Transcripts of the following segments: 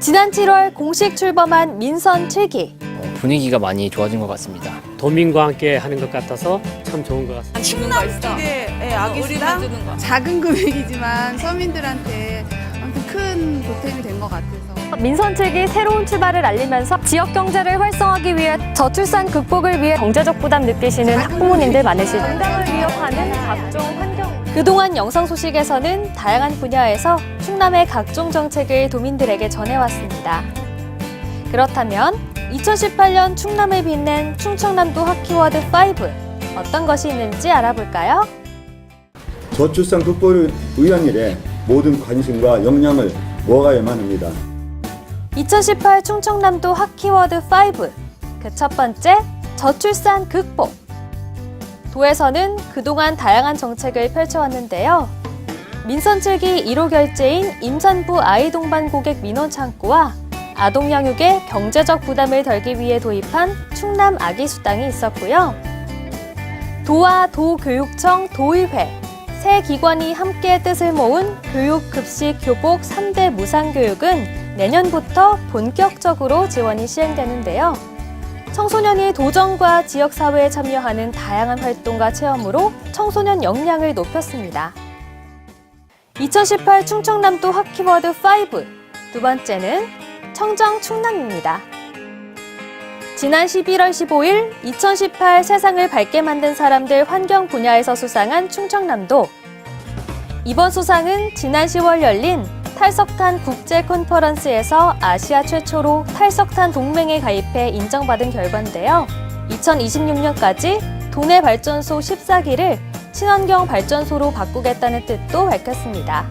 지난 7월 공식 출범한 민선 7기. 분위기가 많이 좋아진 것 같습니다. 도민과 함께 하는 것 같아서 참 좋은 것 같습니다. 충남 쪽에 아기수당 작은 금액이지만 서민들한테 아무튼 큰 보탬이 된 것 같아서 민선 7기 새로운 출발을 알리면서 지역 경제를 활성화하기 위해 저출산 극복을 위해 경제적 부담 느끼시는 학부모님들 많으시죠. 건강을 위협하는 각종 환경. 그동안 영상 소식에서는 다양한 분야에서 충남의 각종 정책을 도민들에게 전해왔습니다. 그렇다면 2018년 충남을 빛낸 충청남도 핫키워드 5 어떤 것이 있는지 알아볼까요? 저출산 극복을 위한 일에 모든 관심과 역량을 모아야만 합니다. 2018 충청남도 핫키워드 5 그 첫 번째, 저출산 극복. 도에서는 그동안 다양한 정책을 펼쳐왔는데요. 민선 7기 1호 결제인 임산부 아이동반 고객 민원 창구와 아동 양육에 경제적 부담을 덜기 위해 도입한 충남 아기 수당이 있었고요. 도와 도교육청, 도의회, 세 기관이 함께 뜻을 모은 교육, 급식, 교복 3대 무상교육은 내년부터 본격적으로 지원이 시행되는데요. 청소년이 도정과 지역사회에 참여하는 다양한 활동과 체험으로 청소년 역량을 높였습니다. 2018 충청남도 핫키워드 5 두 번째는 청정 충남입니다. 지난 11월 15일 2018 세상을 밝게 만든 사람들 환경 분야에서 수상한 충청남도. 이번 수상은 지난 10월 열린 탈석탄 국제 컨퍼런스에서 아시아 최초로 탈석탄 동맹에 가입해 인정받은 결과인데요. 2026년까지 도내 발전소 14기를 친환경 발전소로 바꾸겠다는 뜻도 밝혔습니다.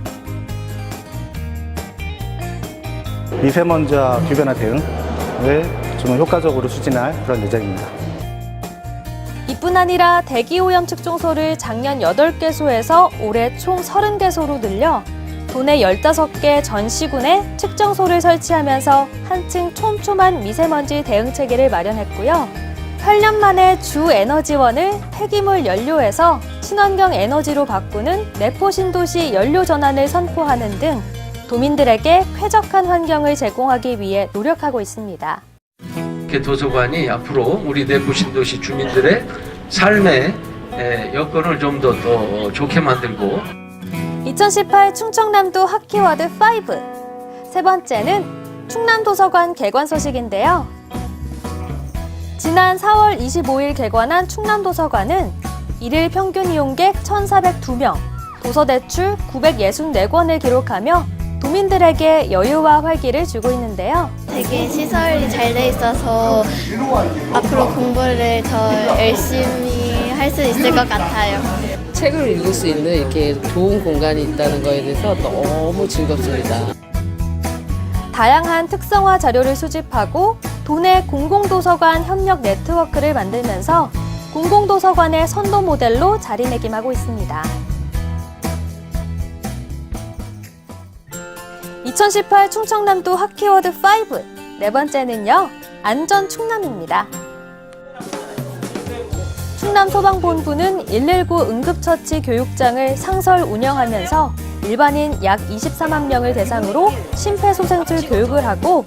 미세먼지와 기후변화 대응을 좀 효과적으로 추진할 그런 예정입니다. 이뿐 아니라 대기오염 측정소를 작년 8개소에서 올해 총 30개소로 늘려 도내 15개 전 시군에 측정소를 설치하면서 한층 촘촘한 미세먼지 대응 체계를 마련했고요. 8년 만에 주 에너지원을 폐기물 연료에서 친환경 에너지로 바꾸는 내포 신도시 연료 전환을 선포하는 등 도민들에게 쾌적한 환경을 제공하기 위해 노력하고 있습니다. 도서관이 앞으로 우리 내포 신도시 주민들의 삶의 여건을 좀 더 좋게 만들고 2018 충청남도 핫키워드 5 세 번째는 충남도서관 개관 소식인데요. 지난 4월 25일 개관한 충남도서관은 일일 평균 이용객 1,402명, 도서대출 964권을 기록하며 도민들에게 여유와 활기를 주고 있는데요. 되게 시설이 잘 돼 있어서 앞으로 공부를 더 열심히 할 수 있을 것 같아요. 책을 읽을 수 있는 이렇게 좋은 공간이 있다는 거에 대해서 너무 즐겁습니다. 다양한 특성화 자료를 수집하고 도내 공공도서관 협력 네트워크를 만들면서 공공도서관의 선도 모델로 자리매김하고 있습니다. 2018 충청남도 핫키워드 5 네 번째는요, 안전 충남입니다. 충남소방본부는 119 응급처치 교육장을 상설 운영하면서 일반인 약 24만 명을 대상으로 심폐소생술 교육을 하고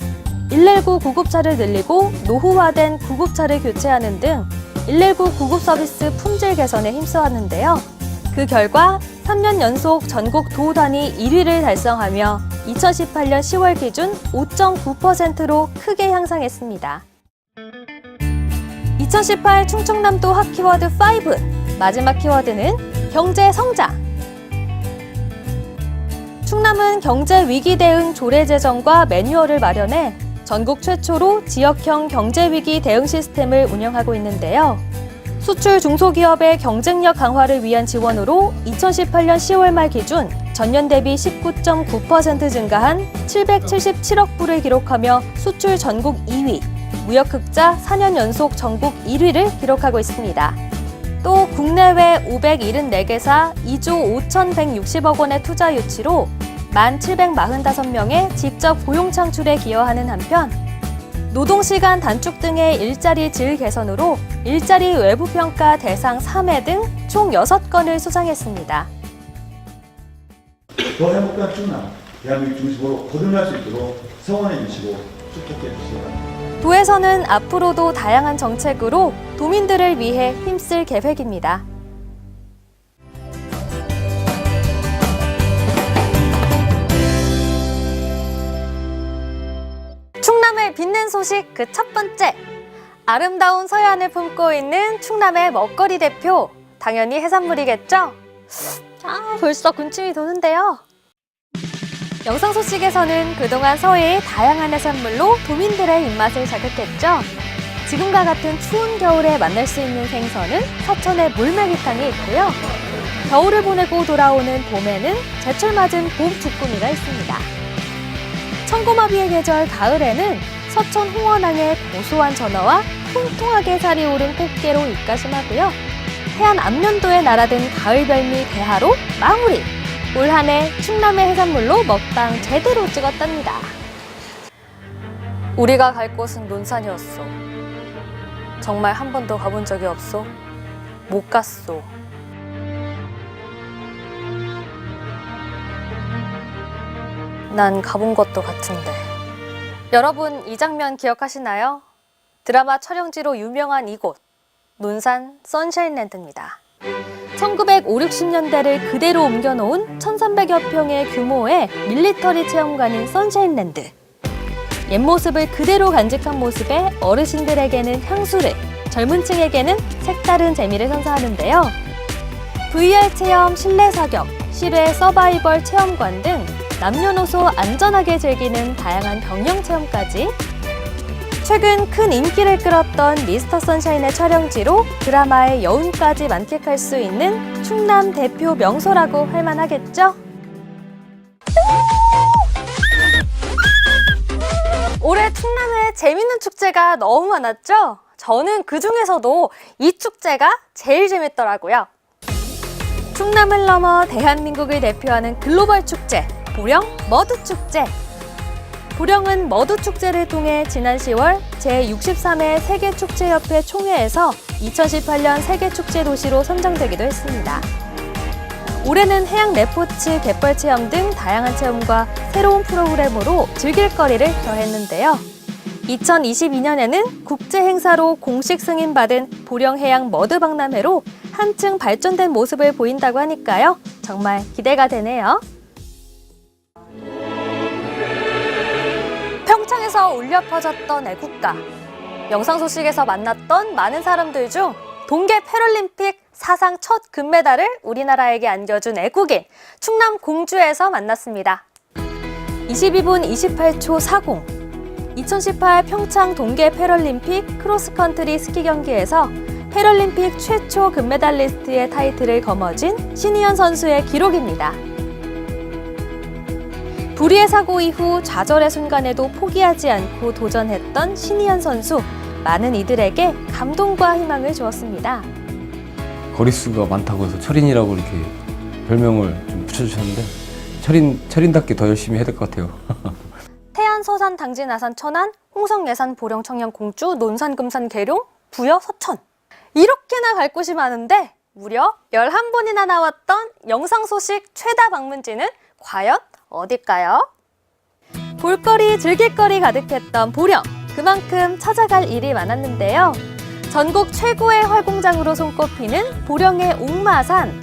119 구급차를 늘리고 노후화된 구급차를 교체하는 등 119 구급서비스 품질 개선에 힘써왔는데요. 그 결과 3년 연속 전국 도 단위 1위를 달성하며 2018년 10월 기준 5.9%로 크게 향상했습니다. 2018 충청남도 핫키워드 5 마지막 키워드는 경제 성장. 충남은 경제 위기 대응 조례 제정과 매뉴얼을 마련해 전국 최초로 지역형 경제 위기 대응 시스템을 운영하고 있는데요. 수출 중소기업의 경쟁력 강화를 위한 지원으로 2018년 10월 말 기준 전년 대비 19.9% 증가한 777억 불을 기록하며 수출 전국 2위, 무역 흑자 4년 연속 전국 1위를 기록하고 있습니다. 또 국내외 574개사 2조 5,160억 원의 투자 유치로 1,745명의 직접 고용 창출에 기여하는 한편 노동시간 단축 등의 일자리 질 개선으로 일자리 외부 평가 대상 3회 등 총 6건을 수상했습니다. 더 행복한 충남 대한민국 중심으로 거듭날 수 있도록 성원해 주시고 축복해 주시기 바랍니다. 도에서는 앞으로도 다양한 정책으로 도민들을 위해 힘쓸 계획입니다. 충남을 빛낸 소식 그 첫 번째. 아름다운 서해안을 품고 있는 충남의 먹거리 대표. 당연히 해산물이겠죠? 벌써 군침이 도는데요. 영상 소식에서는 그동안 서해의 다양한 해산물로 도민들의 입맛을 자극했죠. 지금과 같은 추운 겨울에 만날 수 있는 생선은 서천의 물메기탕이 있고요. 겨울을 보내고 돌아오는 봄에는 제철 맞은 봄 주꾸미가 있습니다. 청고마비의 계절 가을에는 서천 홍원항의 고소한 전어와 통통하게 살이 오른 꽃게로 입가심하고요. 해안 안면도에 날아든 가을 별미 대하로 마무리! 올 한 해 충남의 해산물로 먹방 제대로 찍었답니다. 우리가 갈 곳은 논산이었어. 정말 한 번도 가본 적이 없어. 못 갔어. 난 가본 것도 같은데. 여러분 이 장면 기억하시나요? 드라마 촬영지로 유명한 이곳, 논산 선샤인랜드입니다. 1950, 60년대를 그대로 옮겨놓은 1300여 평의 규모의 밀리터리 체험관인 선샤인랜드. 옛 모습을 그대로 간직한 모습에 어르신들에게는 향수를, 젊은 층에게는 색다른 재미를 선사하는데요. VR 체험, 실내 사격, 실외 서바이벌 체험관 등 남녀노소 안전하게 즐기는 다양한 병영 체험까지. 최근 큰 인기를 끌었던 미스터 선샤인의 촬영지로 드라마의 여운까지 만끽할 수 있는 충남 대표 명소라고 할 만하겠죠? 올해 충남에 재밌는 축제가 너무 많았죠? 저는 그 중에서도 이 축제가 제일 재밌더라고요. 충남을 넘어 대한민국을 대표하는 글로벌 축제, 보령 머드축제. 보령은 머드축제를 통해 지난 10월 제63회 세계축제협회 총회에서 2018년 세계축제도시로 선정되기도 했습니다. 올해는 해양 레포츠, 갯벌 체험 등 다양한 체험과 새로운 프로그램으로 즐길 거리를 더했는데요. 2022년에는 국제 행사로 공식 승인받은 보령해양 머드박람회로 한층 발전된 모습을 보인다고 하니까요. 정말 기대가 되네요. 평창에서 울려 퍼졌던 애국가. 영상 소식에서 만났던 많은 사람들 중 동계 패럴림픽 사상 첫 금메달을 우리나라에게 안겨준 애국인 충남 공주에서 만났습니다. 22분 28초 40. 2018 평창 동계 패럴림픽 크로스컨트리 스키 경기에서 패럴림픽 최초 금메달리스트의 타이틀을 거머쥔 신희연 선수의 기록입니다. 불의의 사고 이후 좌절의 순간에도 포기하지 않고 도전했던 신희연 선수. 많은 이들에게 감동과 희망을 주었습니다. 거리수가 많다고 해서 철인이라고 이렇게 별명을 좀 붙여주셨는데 철인답게 더 열심히 해야 될 것 같아요. 태안, 서산, 당진, 아산, 천안, 홍성, 예산, 보령, 청양, 공주, 논산, 금산, 계룡, 부여, 서천. 이렇게나 갈 곳이 많은데 무려 11번이나 나왔던 영상 소식 최다 방문지는 과연 어딜까요? 볼거리, 즐길거리 가득했던 보령. 그만큼 찾아갈 일이 많았는데요. 전국 최고의 활공장으로 손꼽히는 보령의 옥마산.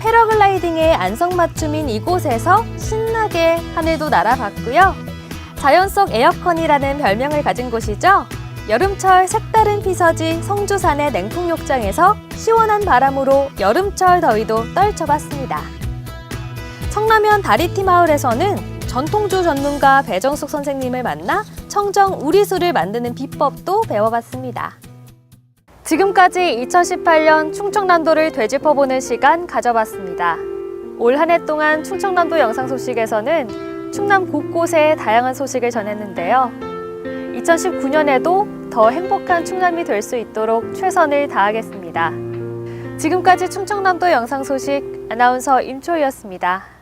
패러글라이딩의 안성맞춤인 이곳에서 신나게 하늘도 날아봤고요. 자연 속 에어컨이라는 별명을 가진 곳이죠. 여름철 색다른 피서지 성주산의 냉풍욕장에서 시원한 바람으로 여름철 더위도 떨쳐봤습니다. 청라면 다리티 마을에서는 전통주 전문가 배정숙 선생님을 만나 청정 우리수를 만드는 비법도 배워봤습니다. 지금까지 2018년 충청남도를 되짚어보는 시간 가져봤습니다. 올 한 해 동안 충청남도 영상 소식에서는 충남 곳곳에 다양한 소식을 전했는데요. 2019년에도 더 행복한 충남이 될 수 있도록 최선을 다하겠습니다. 지금까지 충청남도 영상 소식 아나운서 임초희였습니다.